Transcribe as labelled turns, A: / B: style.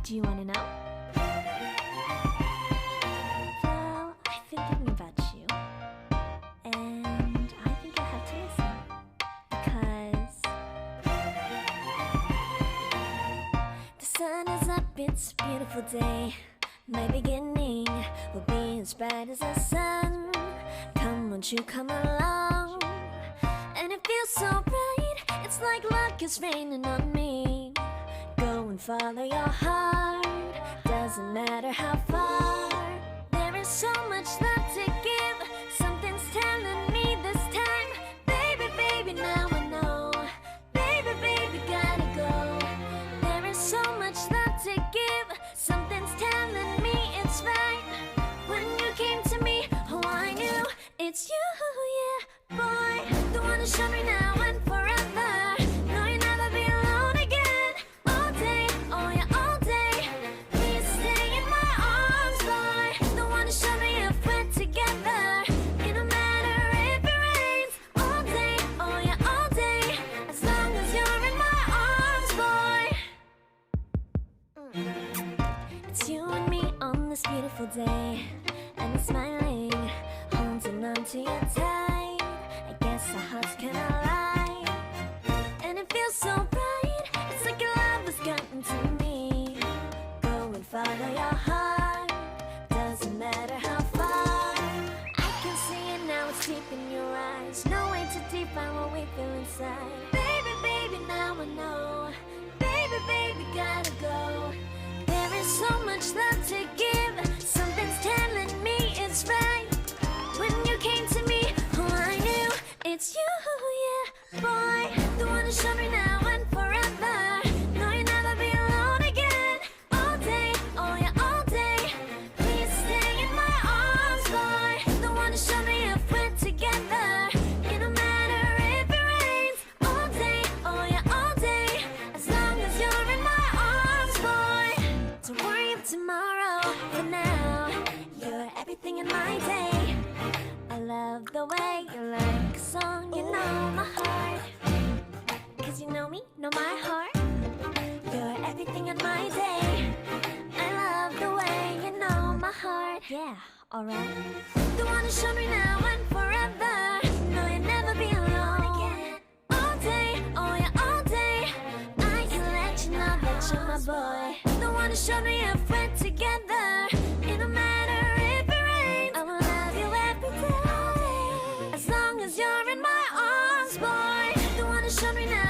A: Do you want to know? Well, I've been thinking about you, and I think you'll have to listen, because the sun is up, it's a beautiful day. My beginning will be as bright as the sun. Come, won't you come along? And it feels so bright, it's like luck is raining on me. Go and follow your heart, doesn't matter how far. There is so much love to give, something's telling me this time. Baby, baby, now I know. Baby, baby, gotta go. There is so much love to give, something's telling me it's right. When you came to me, oh, I knew it's you, yeah, boy. The one to show me now and forever. No, you'll never be alone again. All day, oh yeah, all day. Please stay in my arms, boy. The one to show me if we're together. It don't matter if it rains. All day, oh yeah, all day. As long as you're in my arms, boy. It's you and me on this beautiful day, and you're smiling, holding on to you tight. I guess our hearts can align, and it feels so bright. It's like your love has gotten to me. Go and follow your heart, doesn't matter how far. I can see it now, it's deep in your eyes. No way to define what we feel inside. Baby, baby, now I know. Baby, baby, gotta go. There is so much love to give, something's telling me it's right. When you came to me, oh, I knew it's you, yeah, boy. The one to show me now and forever. No, you'll never be alone again. All day, oh yeah, all day. Please stay in my arms, boy. The one to show me if we're together. It don't matter if it rains. All day, oh yeah, all day. As long as you're in my arms, boy. Don't worry of tomorrow, for now you're everything in my day. I love the way you like a song, you know my heart. Cause you know me, know my heart. You're everything in my day. I love the way you know my heart. Yeah, alright. The one to show me now and forever. No, you'll never be alone again. All day, oh yeah, all day. I can let you know that you're my boy. The one to show me if we're together. It don't matter if it rains. I will love you every day. As long as you're in my arms, boy. The one to show me now